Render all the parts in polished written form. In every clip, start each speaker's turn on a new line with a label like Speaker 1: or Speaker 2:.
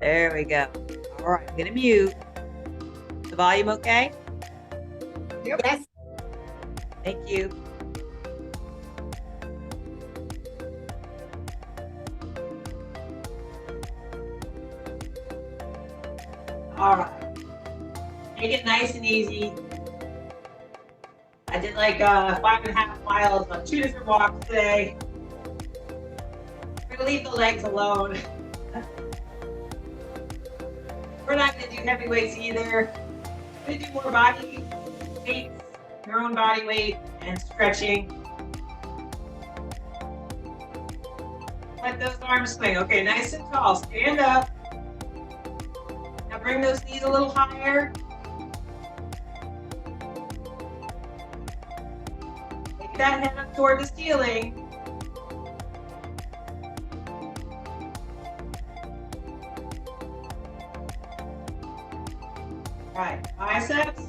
Speaker 1: There we go. All right, I'm gonna mute. The volume okay?
Speaker 2: Yep. Yes.
Speaker 1: Thank you. All right. Make it nice and easy. I did like 5.5 miles on 2 different walks today. We're gonna leave the legs alone. We're not gonna do heavy weights either. We're gonna do more body weights, your own body weight, and stretching. Let those arms swing. Okay, nice and tall. Stand up. Now bring those knees a little higher. Take that head up toward the ceiling. All right, biceps.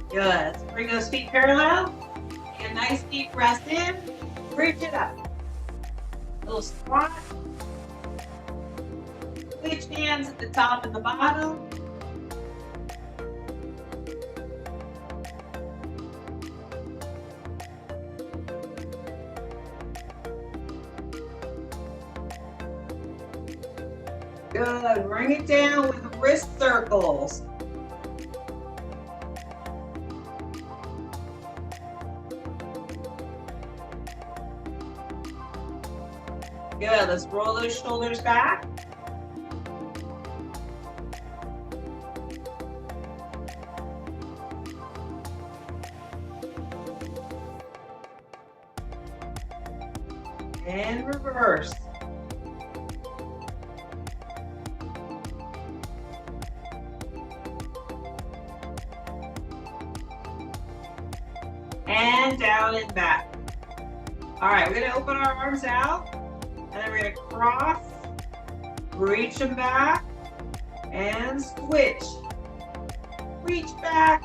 Speaker 1: Good. Let's bring those feet parallel. Take a nice deep breath in. Reach it up. Little squat. Switch hands at the top and the bottom. Good. Bring it down with wrist circles. Good. Let's roll those shoulders back. And reverse. And down and back. All right, we're gonna open our arms out, and then we're gonna cross, reach them back, and switch. Reach back.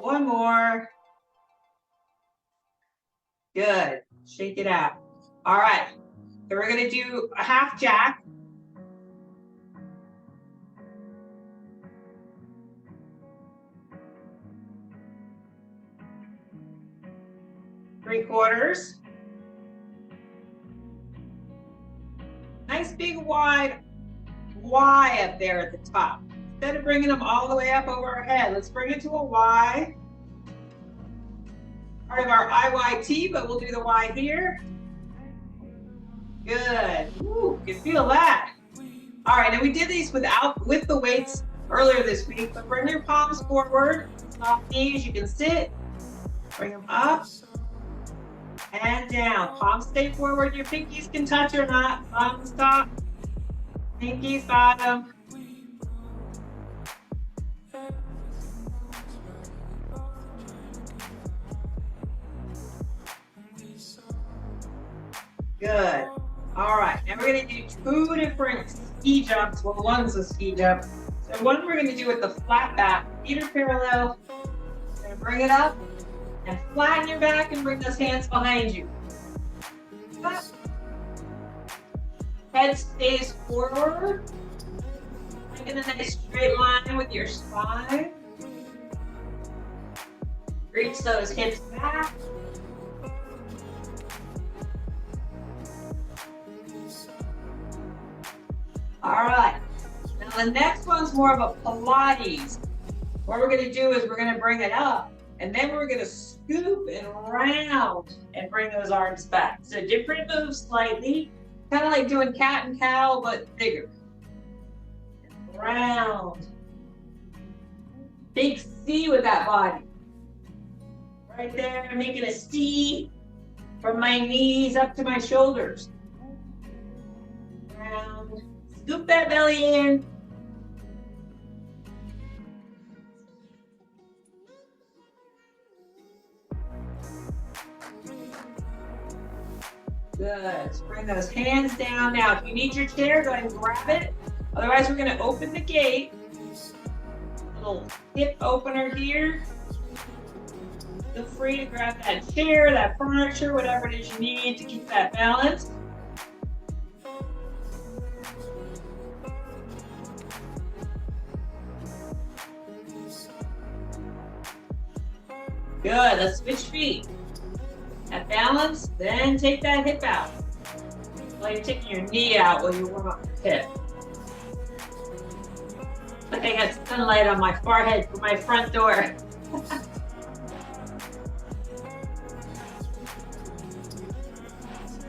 Speaker 1: One more. Good. Shake it out. All right. So we're going to do a half jack. Three quarters. Nice big wide Y up there at the top. Instead of bringing them all the way up over our head, let's bring it to a Y. Part of our IYT, but we'll do the Y here. Good. Ooh, you can feel that. All right, and we did these with the weights earlier this week, but bring your palms forward, soft knees, you can sit, bring them up and down. Palms stay forward, your pinkies can touch or not, thumbs top, pinkies bottom. Good. All right, now we're gonna do 2 different ski jumps. Well, one's a ski jump. So one we're gonna do with the flat back. Feet are parallel. We're gonna bring it up and flatten your back and bring those hands behind you. Up. Head stays forward. Making a nice straight line with your spine. Reach those hips back. All right, now the next one's more of a Pilates. What we're gonna do is we're gonna bring it up, and then we're gonna scoop and round and bring those arms back. So different moves slightly, kind of like doing cat and cow, but bigger. Round. Big C with that body. Right there, I'm making a C from my knees up to my shoulders. Round. Scoop that belly in. Good. Let's bring those hands down. Now, if you need your chair, go ahead and grab it. Otherwise, we're going to open the gate. Little hip opener here. Feel free to grab that chair, that furniture, whatever it is you need to keep that balance. Good. Let's switch feet. That balance, then take that hip out. While you're taking your knee out while you warm up your hip. Like I got sunlight on my forehead from my front door.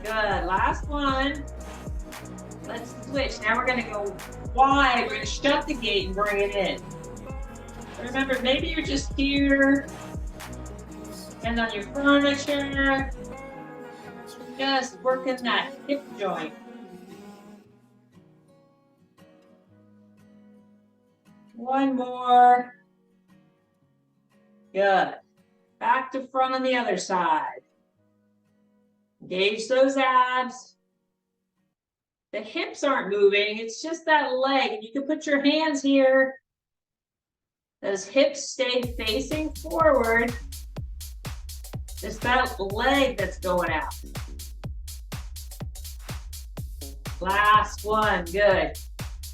Speaker 1: Good. Last one. Let's switch. Now we're going to go wide. We're going to shut the gate and bring it in. Remember, maybe you're just here. And on your furniture, just working that hip joint. One more. Good. Back to front on the other side. Engage those abs. The hips aren't moving, it's just that leg. And you can put your hands here. Those hips stay facing forward. It's that leg that's going out. Last one, good.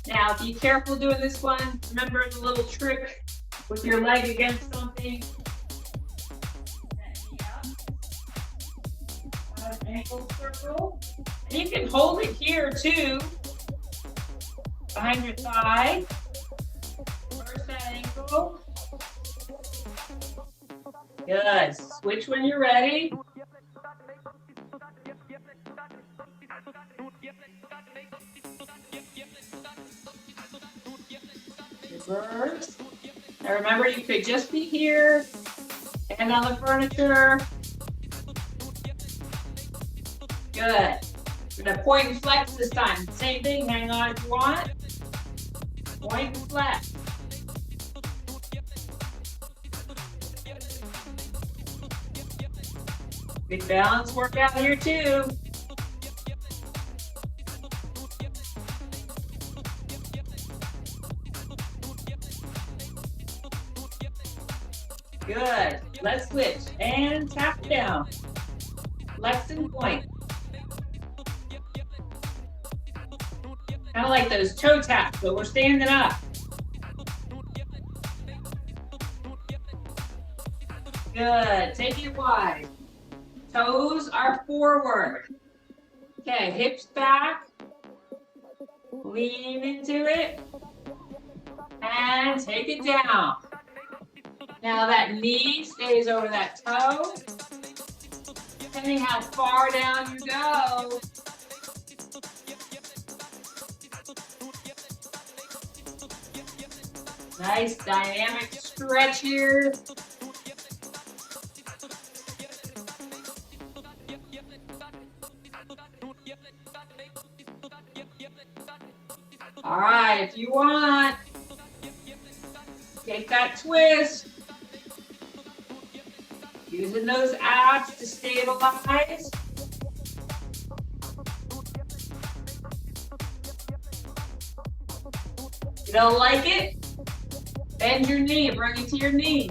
Speaker 1: Now, if you're careful doing this one, remember the little trick with your leg against something. Ankle circle. And you can hold it here too, behind your thigh. Reverse that ankle. Good. Switch when you're ready. Reverse. Now remember, you could just be here and on the furniture. Good. We're going to point and flex this time. Same thing. Hang on if you want. Point and flex. Good balance workout here too. Good. Let's switch and tap down. Flex and point. Kind of like those toe taps, but we're standing up. Good. Take it wide. Toes are forward. Okay, hips back. Lean into it. And take it down. Now that knee stays over that toe. Depending how far down you go. Nice dynamic stretch here. All right, if you want, take that twist. Using those abs to stabilize. You don't like it? Bend your knee, bring it to your knee.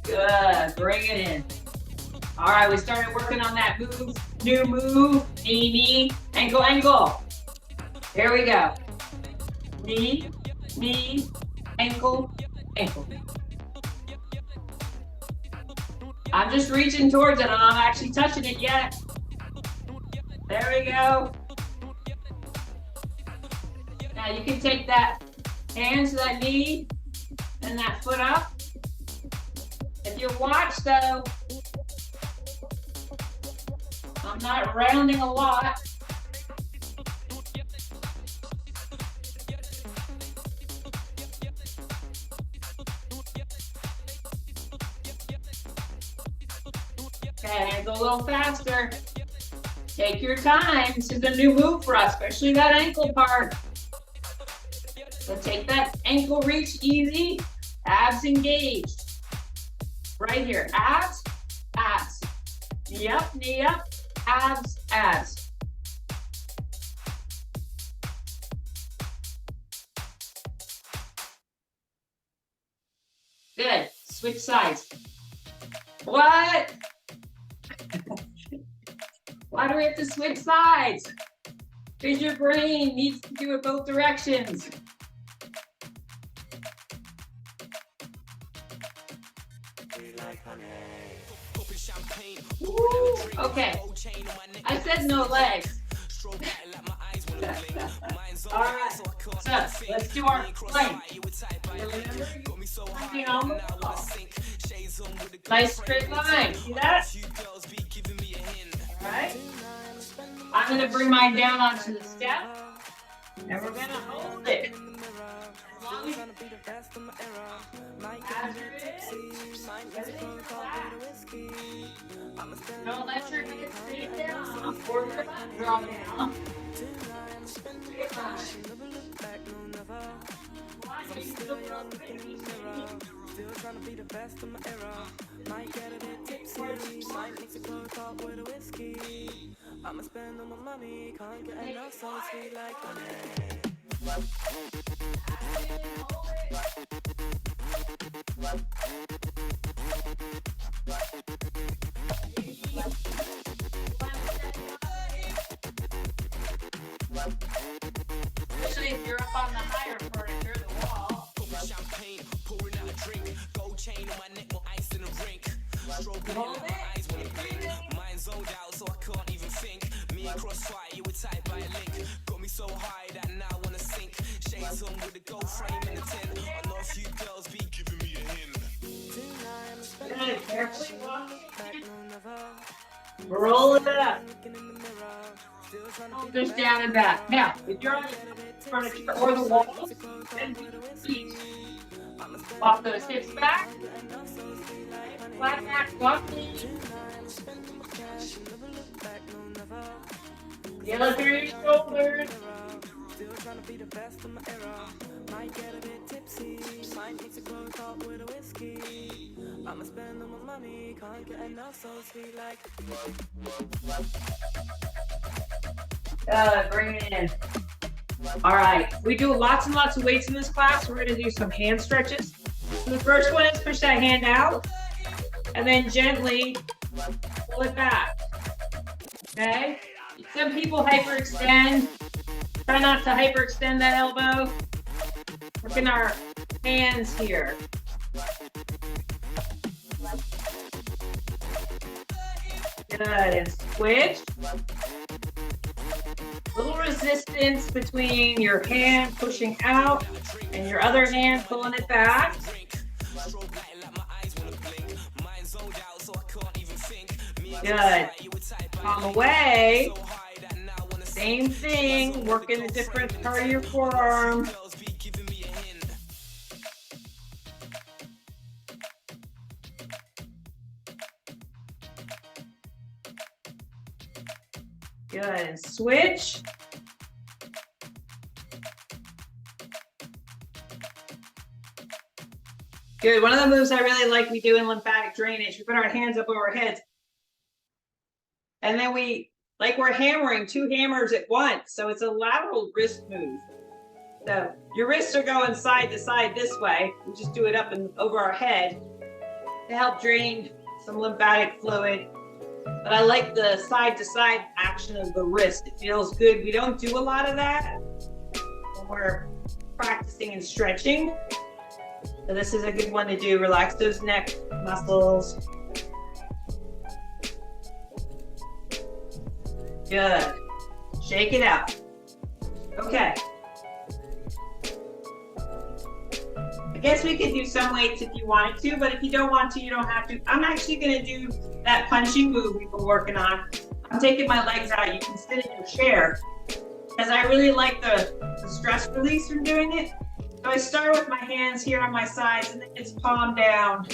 Speaker 1: Good, bring it in. All right, we started working on that move, new move, knee, knee, ankle, ankle. Here we go. Knee, knee, ankle, ankle. I'm just reaching towards it. I'm not actually touching it yet. There we go. Now you can take that hands to that knee and that foot up. If you watch though, I'm not rounding a lot. Okay, go a little faster. Take your time. This is a new move for us, especially that ankle part. So take that ankle reach easy, abs engaged. Right here, abs, abs. Yep, knee up, abs, abs. Good, switch sides. What? Why do we have to switch sides? Because your brain needs to do it both directions. Woo, okay. I said no legs. All right. So let's do our plank. Nice straight line. See that? All right. I'm going to bring mine down onto the step, and we're going to hold it. As long as don't let your head stay down or your butt draw down.
Speaker 3: Still trying to be the best of my era. Might get a bit tipsy. Might need to go talk with a whiskey. I'ma spend all my money. Can't get enough, so sweet like honey.
Speaker 1: Especially if you're up on the higher furniture, the wall.
Speaker 3: Champagne, pouring out a drink. Gold chain on my neck, more ice in a rink. Stroking
Speaker 1: Hold
Speaker 3: in
Speaker 1: it.
Speaker 3: my eyes when I blink. Mind zoned out, so I can't even think. Me and Crossfire, you were tight by a link. Got me so high that now I wanna sink. Shades on with a gold frame and a tin. I know a few girls be giving me a hint.
Speaker 1: Good, carefully walk. Roll it up. Just down and back. Now, if you're on the furniture or the walls, then feet. Walk those hips back. Flat back, walk. Yellow through your shoulders.
Speaker 3: Still trying to be the best of my era. Might get a bit tipsy. Might need to go talk with a whiskey. I'ma spend all my money. Can't get enough, so sweet like.
Speaker 1: Bring it in. All right, we do lots and lots of weights in this class. We're gonna do some hand stretches. So the first one is push that hand out and then gently pull it back. Okay? Some people hyperextend. Try not to hyperextend that elbow. Working our hands here. Good, and switch. Little resistance between your hand pushing out and your other hand pulling it back. Good. Palm away. Same thing, working a different part of your forearm. Good, and switch. Good, one of the moves I really like we do in lymphatic drainage, we put our hands up over our heads. And then we're hammering 2 hammers at once. So it's a lateral wrist move. So your wrists are going side to side this way. We just do it up and over our head to help drain some lymphatic fluid. But I like the side to side action of the wrist. It feels good. We don't do a lot of that when we're practicing and stretching. So this is a good one to do. Relax those neck muscles. Good. Shake it out. Okay. I guess we could do some weights if you wanted to, but if you don't want to, you don't have to. I'm actually going to do that punching move we've been working on. I'm taking my legs out. You can sit in your chair because I really like the stress release from doing it. So I start with my hands here on my sides and then it's palm down,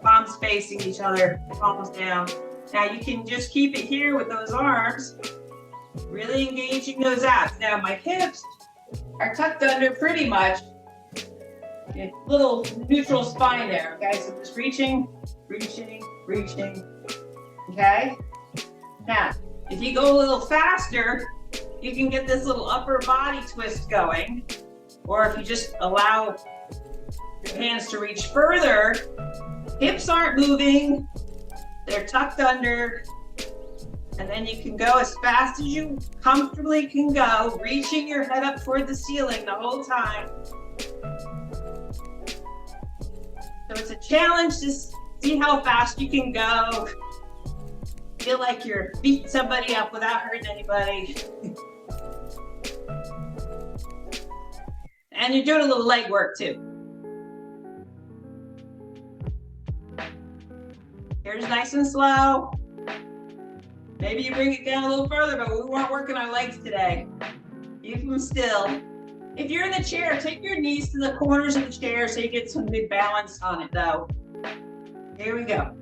Speaker 1: palms facing each other, palms down. Now you can just keep it here with those arms, really engaging those abs. Now my hips are tucked under pretty much. A little neutral spine there, okay? So just reaching, reaching, reaching, okay? Now, if you go a little faster, you can get this little upper body twist going. Or if you just allow your hands to reach further, hips aren't moving, they're tucked under, and then you can go as fast as you comfortably can go, reaching your head up toward the ceiling the whole time. So it's a challenge to see how fast you can go. Feel like you're beating somebody up without hurting anybody. And you're doing a little leg work too. Here's nice and slow. Maybe you bring it down a little further, but we weren't working our legs today. Keep them still. If you're in the chair, take your knees to the corners of the chair so you get some good balance on it though. Here we go.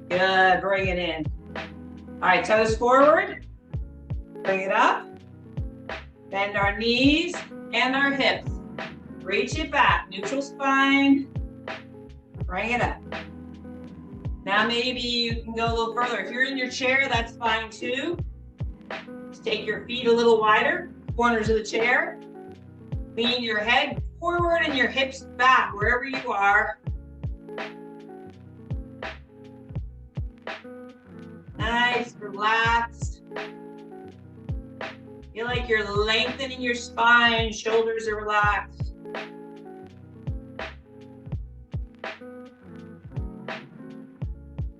Speaker 1: Good, bring it in. All right, toes forward. Bring it up. Bend our knees and our hips. Reach it back, neutral spine. Bring it up. Now maybe you can go a little further. If you're in your chair, that's fine too. Just take your feet a little wider, corners of the chair. Lean your head forward and your hips back, wherever you are. Nice, relaxed. Feel like you're lengthening your spine, shoulders are relaxed.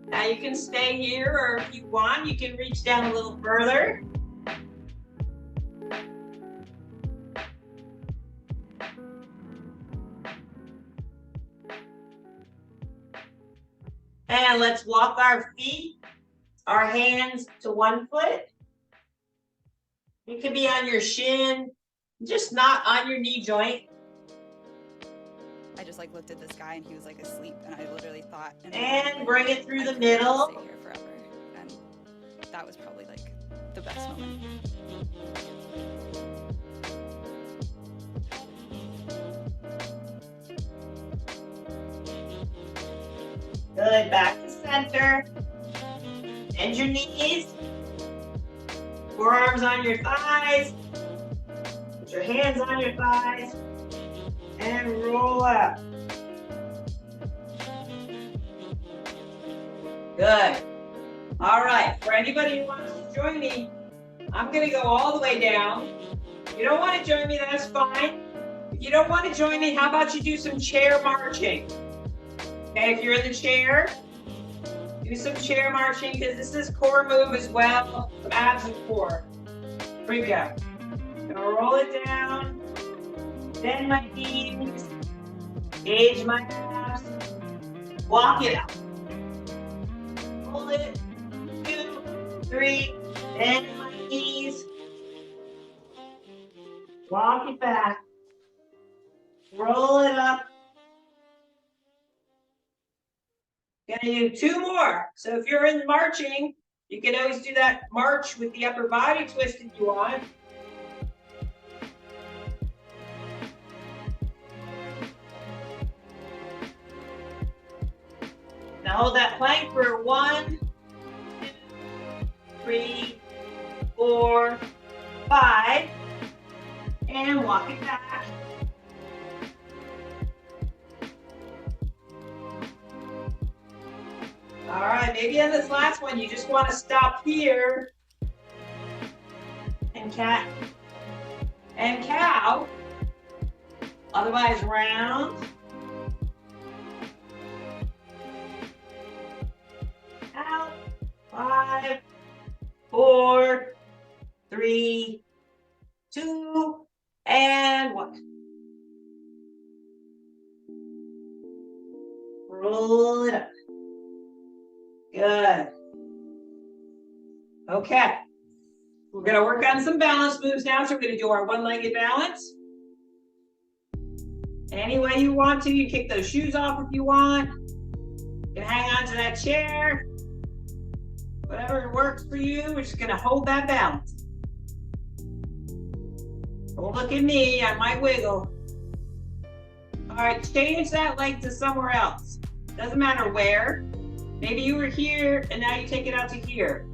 Speaker 1: Now you can stay here, or if you want, you can reach down a little further. And let's walk our feet, our hands to one foot. You can be on your shin, just not on your knee joint.
Speaker 4: I just like looked at this guy and he was like asleep, and I literally thought.
Speaker 1: And bring it through the middle.
Speaker 4: Stay here forever, and that was probably like the best moment.
Speaker 1: Good, back to center. Bend your knees. Forearms on your thighs. Put your hands on your thighs. And roll up. Good. All right, for anybody who wants to join me, I'm gonna go all the way down. If you don't want to join me, that's fine. If you don't want to join me, how about you do some chair marching? Okay, if you're in the chair, do some chair marching, because this is core move as well, some abs and core. Here we go. Gonna roll it down. Bend my knees, engage my abs, walk it out. Hold it, 2, 3, bend my knees, walk it back, roll it up. Gonna do 2 more. So if you're in marching, you can always do that march with the upper body twist if you want. Now hold that plank for 1, 2, 3, 4, 5, and walk it back. All right, maybe on this last one, you just want to stop here and cat and cow, otherwise round. Out. 5, 4, 3, 2, and 1. Roll it up. Good. Okay. We're going to work on some balance moves now. So we're going to do our one-legged balance. Any way you want to. You kick those shoes off if you want. You can hang on to that chair. Whatever works for you, we're just gonna hold that balance. Don't look at me, I might wiggle. All right, change that leg to somewhere else. Doesn't matter where. Maybe you were here and now you take it out to here.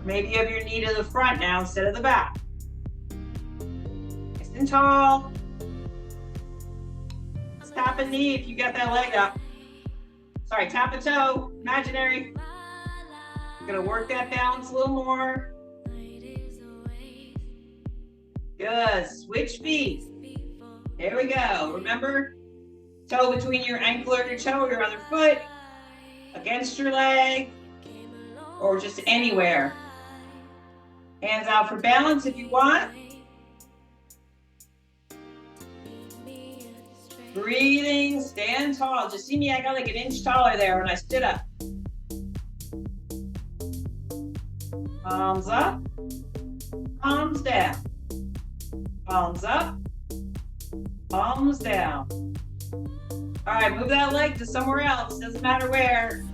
Speaker 1: Maybe you have your knee to the front now instead of the back. Nice and tall. Tap a knee if you got that leg up. Sorry, tap a toe, imaginary. Gonna work that balance a little more. Good, switch feet. There we go. Remember, toe between your ankle or your toe or your other foot, against your leg, or just anywhere. Hands out for balance if you want. Breathing, stand tall. Just see me, I got like an inch taller there when I stood up. Palms up, palms down. Palms up, palms down. All right, move that leg to somewhere else, doesn't matter where.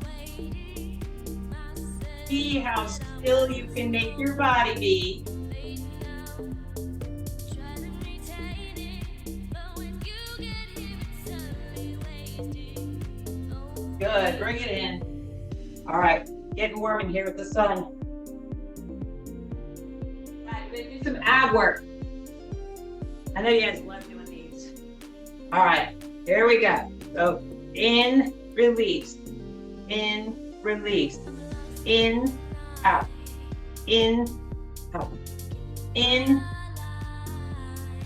Speaker 1: See how still you can make your body be. Good, bring it in. All right, getting warm in here with the sun. All right, we're gonna do some ab work. I know you guys love doing these. All right, here we go. So in, release, in, release, in, out, in, out, in,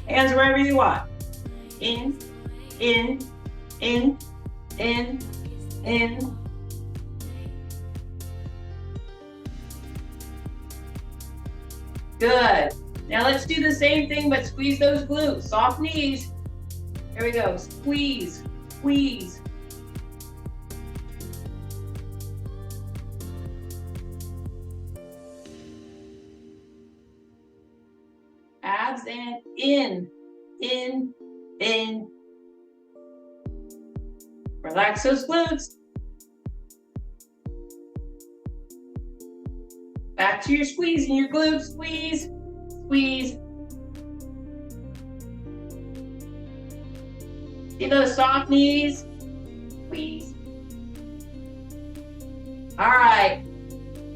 Speaker 1: hands wherever you want. In, in, in, in, in. Good. Now let's do the same thing, but squeeze those glutes. Soft knees. Here we go. Squeeze, squeeze. Abs and in, in, in. Relax those glutes. Back to your squeezing your glutes. Squeeze, squeeze. See those soft knees? Squeeze. All right.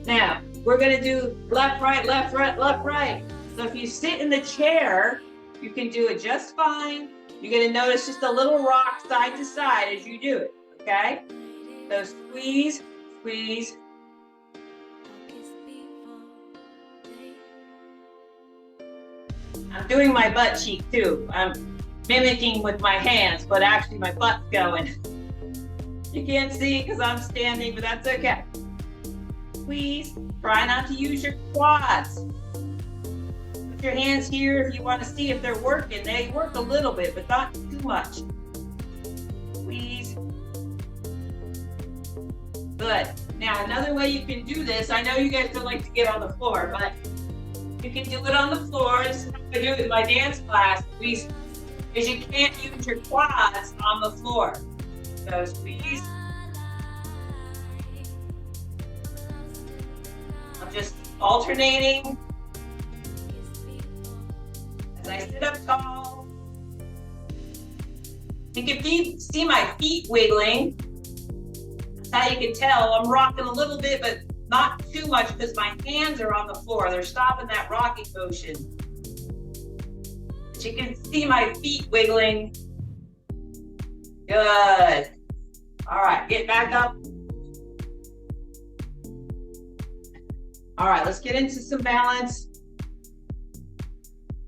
Speaker 1: Now, we're going to do left, right, left, right, left, right. So if you sit in the chair, you can do it just fine. You're going to notice just a little rock side to side as you do it, okay? So squeeze, squeeze. I'm doing my butt cheek too. I'm mimicking with my hands, but actually my butt's going. You can't see because I'm standing, but that's okay. Squeeze. Try not to use your quads. Put your hands here if you want to see if they're working. They work a little bit, but not too much. Squeeze. Good. Now, another way you can do this, I know you guys don't like to get on the floor, but you can do it on the floor. This is how I do it in my dance class, because you can't use your quads on the floor. So squeeze. I'm just alternating as I sit up tall. You can see my feet wiggling. That's how you can tell. I'm rocking a little bit, but not too much because my hands are on the floor. They're stopping that rocking motion. But you can see my feet wiggling. Good. All right, get back up. All right, let's get into some balance.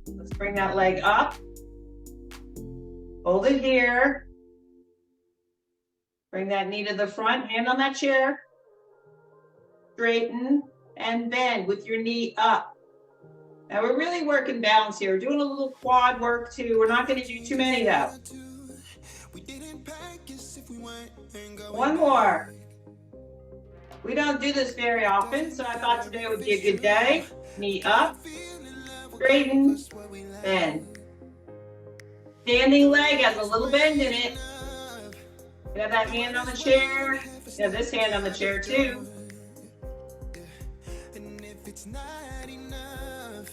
Speaker 1: Let's bring that leg up. Hold it here. Bring that knee to the front, hand on that chair. Straighten and bend with your knee up. Now we're really working balance here. We're doing a little quad work too. We're not going to do too many though. One more. We don't do this very often, so I thought today would be a good day. Knee up, straighten, bend. Standing leg has a little bend in it. You have that hand on the chair. You have this hand on the chair too.
Speaker 3: it's not enough.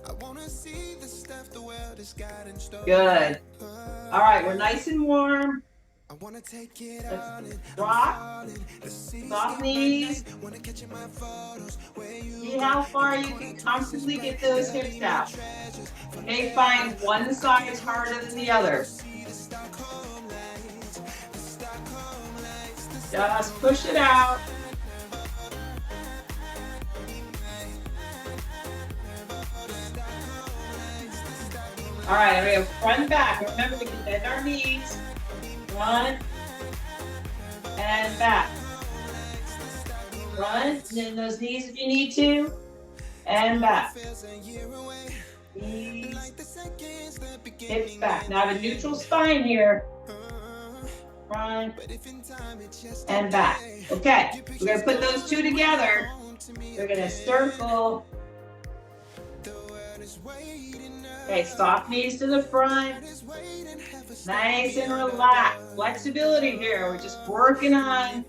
Speaker 3: I wanna see the stuff the world has got in store.
Speaker 1: Good. All right, we're nice and warm.
Speaker 3: I wanna take it
Speaker 1: Let's
Speaker 3: all in.
Speaker 1: drop. Soft knees.
Speaker 3: Wanna catch my photos where you
Speaker 1: See how far you can comfortably get those hips out. You may find one side is harder than the other. Just push it out. All right, we have front and back. Remember, we can bend our knees. Front and back. Front, and then those knees if you need to, and back. Knees, hips back. Now I have a neutral spine here. Front and back. Okay, we're going to put those two together. We're going to circle. Okay, soft knees to the front. Nice and relaxed. Flexibility here. We're just working on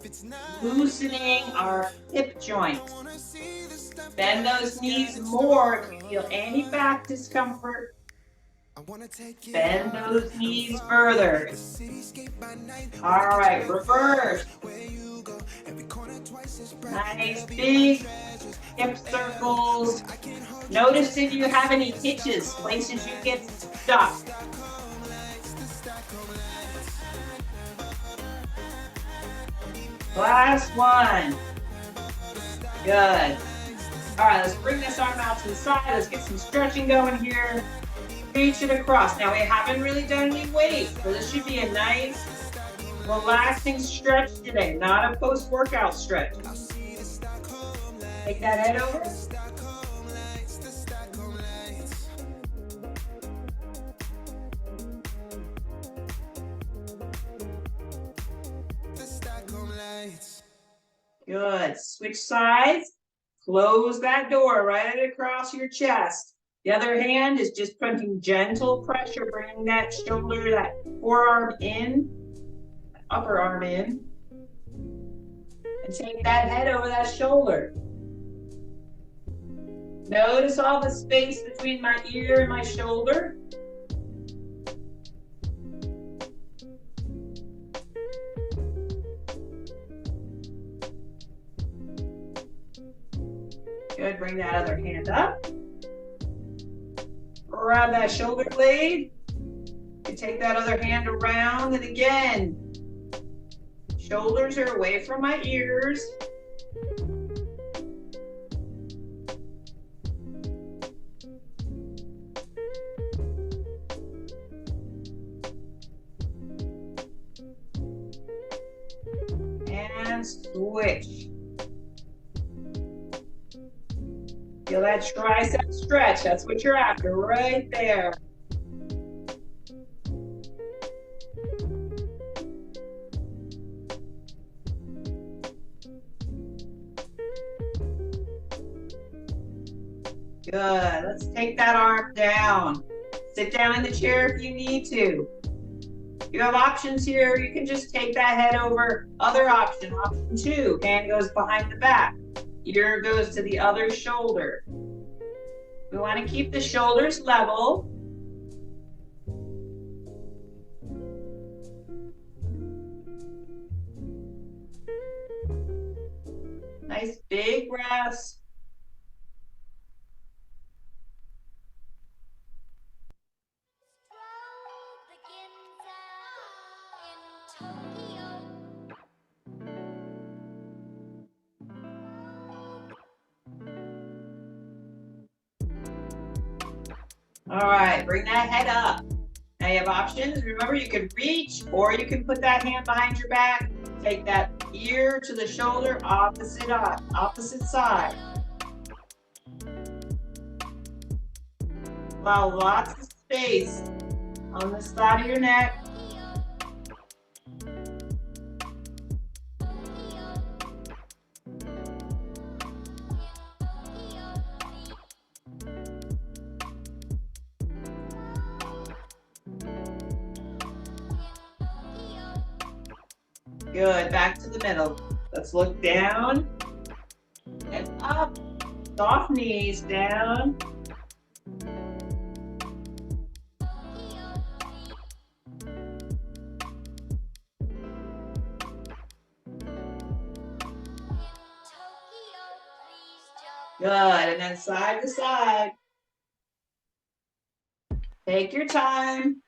Speaker 1: loosening our hip joints. Bend those knees more if you feel any back discomfort. Bend those knees further. All right, reverse. Nice big hip circles. Notice if you have any hitches, places you get stuck. Last one. Good. All right, let's bring this arm out to the side. Let's get some stretching going here. Reach it across. Now we haven't really done any weight, so this should be a nice, relaxing stretch today, not a post-workout stretch. Take that head over. Good. Switch sides. Close that door right across your chest. The other hand is just putting gentle pressure, bringing that shoulder, that forearm in, upper arm in. And take that head over that shoulder. Notice all the space between my ear and my shoulder. Good, bring that other hand up. Grab that shoulder blade. You take that other hand around, and again, shoulders are away from my ears. And switch. Feel that tricep stretch. That's what you're after, right there. Good. Let's take that arm down. Sit down in the chair if you need to. You have options here. You can just take that head over. Other option, option 2. Hand goes behind the back. Ear goes to the other shoulder. We want to keep the shoulders level. Nice big breaths. All right, bring that head up. Now you have options. Remember, you can reach or you can put that hand behind your back. Take that ear to the shoulder, opposite side. Allow lots of space on the side of your neck. Good, back to the middle. Let's look down and up Soft knees down. Good, and then side to side. Take your time.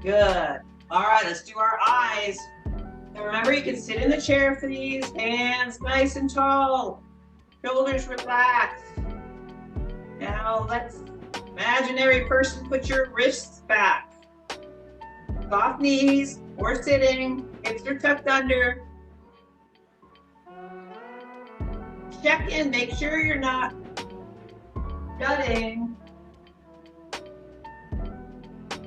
Speaker 1: Good. All right, let's do our eyes. And remember, you can sit in the chair for these. Hands nice and tall. Shoulders relaxed. Now let's, imaginary person, put your wrists back. Soft knees or sitting. Hips are tucked under. Check in. Make sure you're not jutting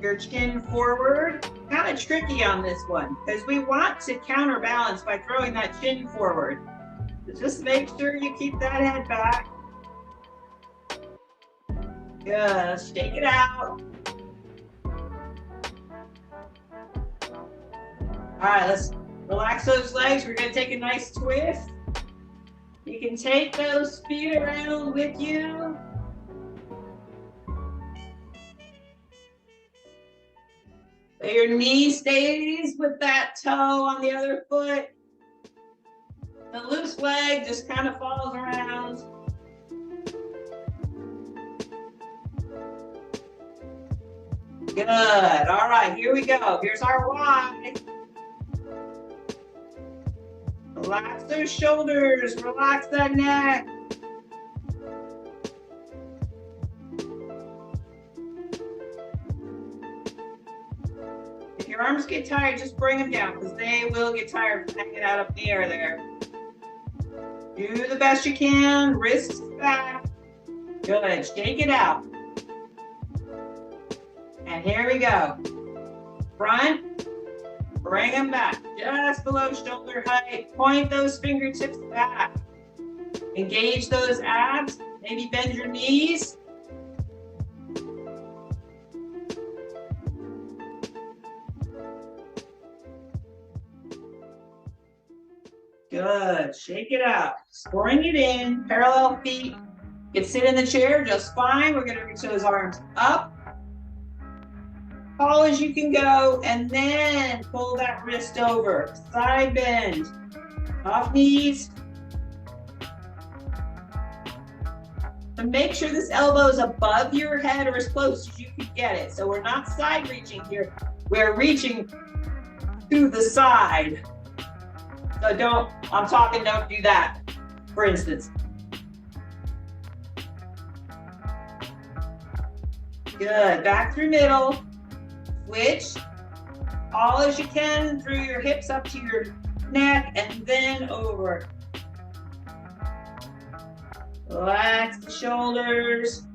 Speaker 1: your chin forward. Kind of tricky on this one because we want to counterbalance by throwing that chin forward. So just make sure you keep that head back. Good, let's shake it out. All right, let's relax those legs. We're gonna take a nice twist. You can take those feet around with you. So your knee stays with that toe on the other foot. The loose leg just kind of falls around. Good. All right, here we go. Here's our Y. Relax those shoulders. Relax that neck. If your arms get tired, just bring them down because they will get tired from hanging out up in the air there. Do the best you can. Wrists back. Good. Shake it out. And here we go. Front. Bring them back. Just below shoulder height. Point those fingertips back. Engage those abs. Maybe bend your knees. Good. Shake it out. Bring it in. Parallel feet. You can sit in the chair just fine. We're going to reach those arms up. Tall as you can go. And then pull that wrist over. Side bend. Off knees. And make sure this elbow is above your head or as close as you can get it. So we're not side reaching here. We're reaching to the side. So don't do that, for instance. Good, back through middle. Switch, all as you can through your hips up to your neck and then over. Relax the shoulders.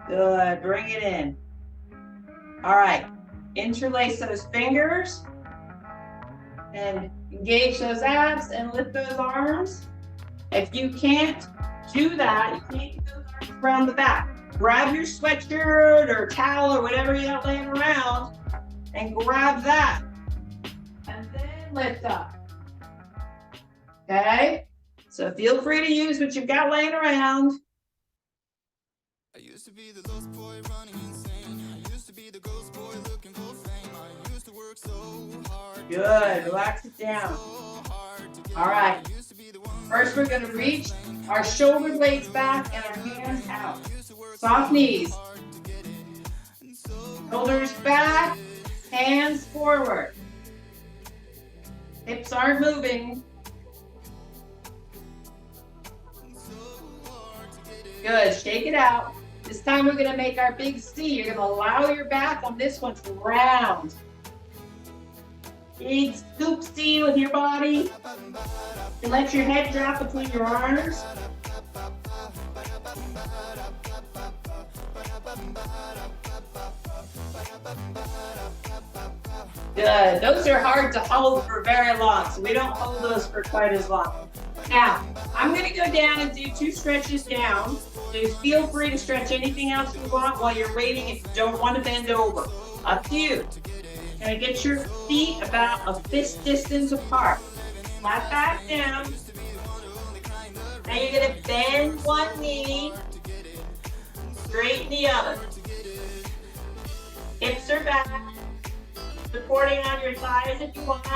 Speaker 1: Good, bring it in. All right, interlace those fingers and engage those abs and lift those arms. If you can't do that, you can't get those arms around the back. Grab your sweatshirt or towel or whatever you got laying around and grab that. And then lift up. Okay? So feel free to use what you've got laying around.
Speaker 3: I used to be the lost boy running insane. I used to be the ghost boy looking for fame. I used to work so hard.
Speaker 1: Good. Relax it down. All right. First, we're going to reach our shoulder blades back and our hands out. Soft knees. Shoulders back, hands forward. Hips aren't moving. Good. Shake it out. This time we're going to make our big C. You're going to allow your back on this one to round. Big scoop C with your body. And let your head drop between your arms. Good. Those are hard to hold for very long, so we don't hold those for quite as long. Now, I'm going to go down and do 2 stretches down. So feel free to stretch anything else you want while you're waiting if you don't want to bend over. Up to you. Gonna get your feet about a fist distance apart. Flat back down. Now you're gonna bend one knee, straighten the other. Hips are back. Supporting on your thighs if you want.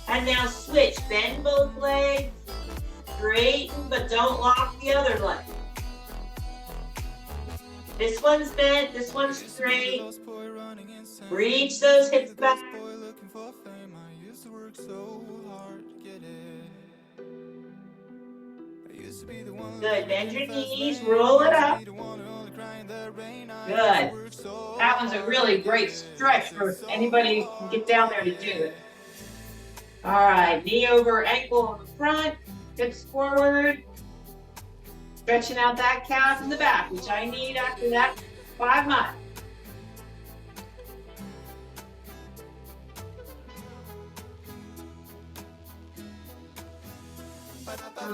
Speaker 1: And now switch. Bend both legs. Straighten, but don't lock the other leg. This one's bent, this one's straight. Reach those hips back. Good, bend your knees, roll it up. Good. That one's a really great stretch for anybody who can get down there to do it. All right, knee over ankle on the front, hips forward. Stretching out that calf in the back, which I need after that 5 miles.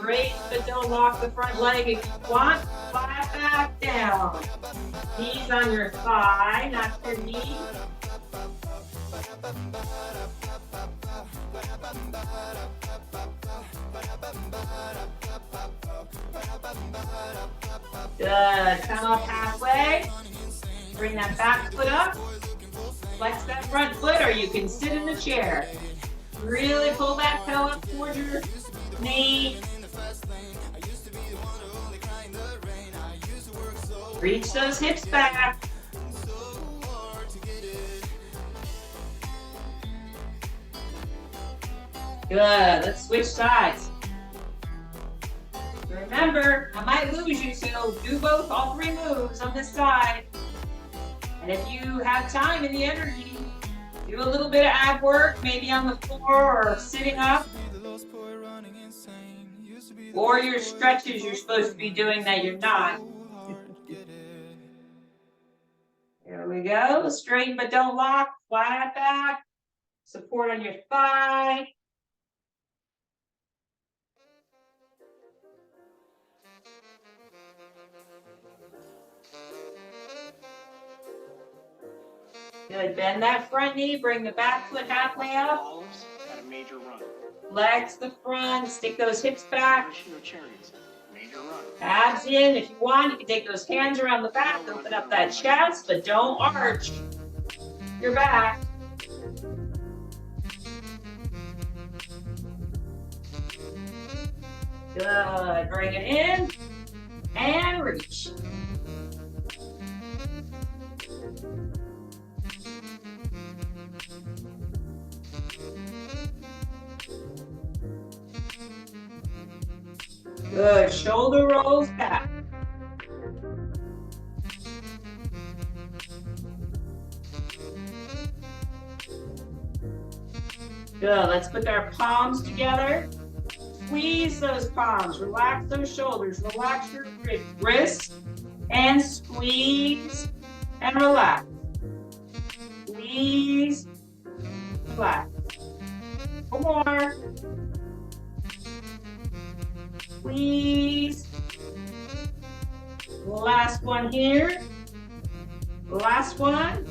Speaker 1: Great, but don't lock the front leg if you want. Flat back down. Knees on your thigh, not your knee. Good. Come up halfway. Bring that back foot up. Flex that front foot, or you can sit in the chair. Really pull that toe up towards your knee. Reach those hips back. Good. Let's switch sides. Remember, I might lose you, so do both, all 3 moves on this side. And if you have time and the energy, do a little bit of ab work, maybe on the floor or sitting up. Or your stretches you're supposed to be doing that you're not. There we go. Straighten but don't lock. Flat back. Support on your thigh. Good. Bend that front knee. Bring the back foot halfway up.
Speaker 5: Had a major run.
Speaker 1: Flex the front. Stick those hips back.
Speaker 5: Your chariots. Major run.
Speaker 1: Abs in. If you want, you can take those hands around the back. Open up that chest, but don't arch your back. Good. Bring it in and reach. Good. Shoulder rolls back. Good. Let's put our palms together. Squeeze those palms. Relax those shoulders. Relax your wrists. And squeeze and relax. Squeeze. Relax. One more. Squeeze. Last one here. Last one.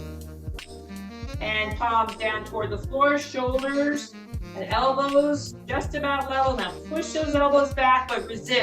Speaker 1: And palms down toward the floor, shoulders and elbows just about level. Now push those elbows back, but resist.